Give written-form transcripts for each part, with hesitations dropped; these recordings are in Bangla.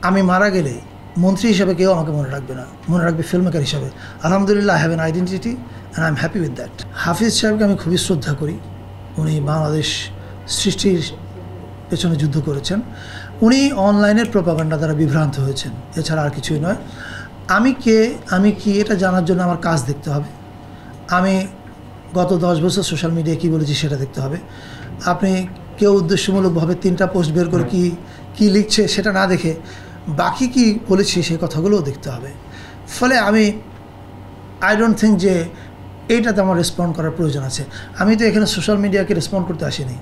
আমি মারা গেলে মন্ত্রী হিসেবে কেউ আমাকে মনে রাখবে না, মনে রাখবে ফিল্ম মেকার হিসাবে। আলহামদুলিল্লাহ, I have an identity and I am happy with that. Hafiz সাহেবকে আমি খুবই শ্রদ্ধা করি। উনি বাংলাদেশ সৃষ্টির পেছনে যুদ্ধ করেছেন। উনি অনলাইনের প্রোপাগান্ডা দ্বারা বিভ্রান্ত হয়েছেন, এছাড়া আর কিছুই নয়। আমি কি এটা জানার জন্য আমার কাজ দেখতে হবে। আমি গত 10 বছর সোশ্যাল মিডিয়ায় কী বলেছি সেটা দেখতে হবে। আপনি কেউ উদ্দেশ্যমূলকভাবে 3টা পোস্ট বের করে কি লিখছে সেটা না দেখে বাকি কি বলেছি সেই কথাগুলোও দেখতে হবে। ফলে আই ডোন্ট থিঙ্ক যে এইটাতে আমার রেসপন্ড করার প্রয়োজন আছে। আমি তো এখানে সোশ্যাল মিডিয়াকে রেসপন্ড করতে আসিনি।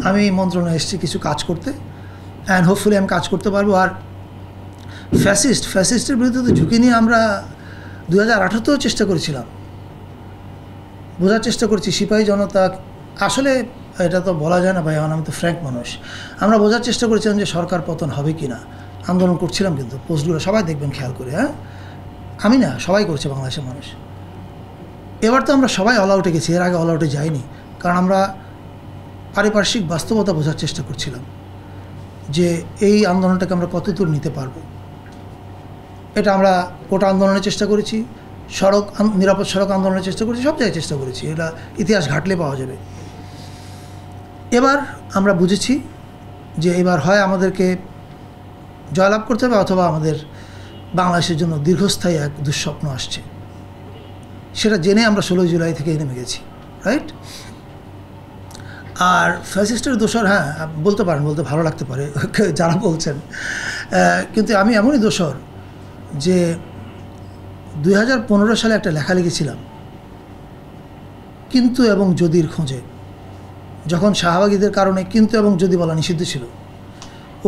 আমি মন্ত্রণালয়ে এসেছি কিছু কাজ করতে, অ্যান্ড হোপফুলি আমি কাজ করতে পারবো। আর ফ্যাসিস্টের বিরুদ্ধে তো ঝুঁকি নিয়ে আমরা 2018তেও চেষ্টা করেছিলাম, বোঝার চেষ্টা করছি সিপাহী জনতা। আসলে এটা তো বলা যায় না ভাই, আমি তো ফ্র্যাঙ্ক মানুষ। আমরা বোঝার চেষ্টা করেছিলাম যে সরকার পতন হবে কি না, আন্দোলন করছিলাম, কিন্তু পোস্টগুলো সবাই দেখবেন খেয়াল করে। হ্যাঁ, আমি না, সবাই করছে বাংলাদেশের মানুষ। এবার তো আমরা সবাই অল আউটে গেছি, এর আগে অল আউটে যাইনি, কারণ আমরা পারিপার্শ্বিক বাস্তবতা বোঝার চেষ্টা করছিলাম যে এই আন্দোলনটাকে আমরা কতদূর নিতে পারবো। এটা আমরা কোটা আন্দোলনের চেষ্টা করেছি, নিরাপদ সড়ক আন্দোলনের চেষ্টা করেছি, সব জায়গায় চেষ্টা করেছি। এটা ইতিহাস ঘাটলে পাওয়া যাবে। এবার আমরা বুঝেছি যে এবার হয় আমাদেরকে জয়লাভ করতে হবে, অথবা আমাদের বাংলাদেশের জন্য দীর্ঘস্থায়ী এক দুঃস্বপ্ন আসছে। সেটা জেনে আমরা 16 জুলাই থেকে নেমে গেছি, রাইট। আর ফ্যাসিস্টের দোষর, হ্যাঁ বলতে পারেন, বলতে ভালো লাগতে পারে যারা বলছেন, কিন্তু আমি এমনই দোষর যে 2015 সালে একটা লেখা লিখেছিলাম, কিন্তু এবং যদির খোঁজে, যখন শাহবাগীদের কারণে কিন্তু এবং যদি বলা নিষিদ্ধ ছিল।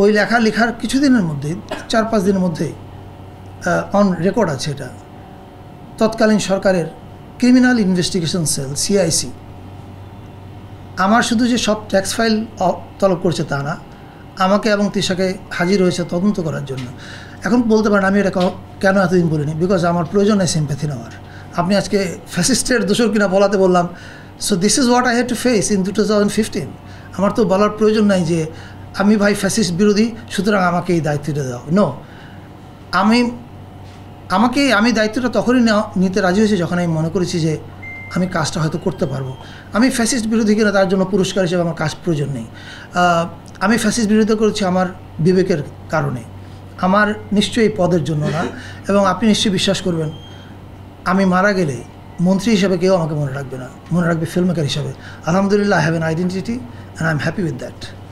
ওই লেখার কিছুদিনের মধ্যেই, 4-5 দিনের মধ্যেই অন রেকর্ড আছে এটা, তৎকালীন সরকারের ক্রিমিনাল ইনভেস্টিগেশন সেল CIC আমার শুধু যে সব ট্যাক্স ফাইল তলব করছে তা না, আমাকে এবং তিশাকে হাজির হয়েছে তদন্ত করার জন্য। এখন বলতে পারেন আমি এটা কেন এতদিন বলিনি, বিকজ আমার প্রয়োজন নেই সিম্প্যাথি নেওয়ার। আপনি আজকে ফ্যাসিস্টের দোষর কিনা বলাতে বললাম, so this is what I had to face in 2015। আমার তো বলার প্রয়োজন নাই যে আমি ভাই ফ্যাসিস্ট বিরোধী, সুতরাং আমাকে এই দায়িত্বটা দাও। নো, আমি দায়িত্বটা তখনই নিতে রাজি হয়েছি যখন আমি মনে করেছি যে আমি কাজটা হয়তো করতে পারবো। আমি ফ্যাসিস্ট বিরোধী কিনা তার জন্য পুরস্কার হিসেবে আমার কাজ প্রয়োজন নেই। আমি ফ্যাসিস্ট বিরোধিতা করেছি আমার বিবেকের কারণে, আমার নিশ্চয়ই পদের জন্য না। এবং আপনি নিশ্চয়ই বিশ্বাস করবেন, আমি মারা গেলে মন্ত্রী হিসেবে কেউ আমাকে মনে রাখবে না, মনে রাখবে ফিল্ম মেকার হিসাবে। আলহামদুলিল্লাহ, I have an identity and I am happy with that.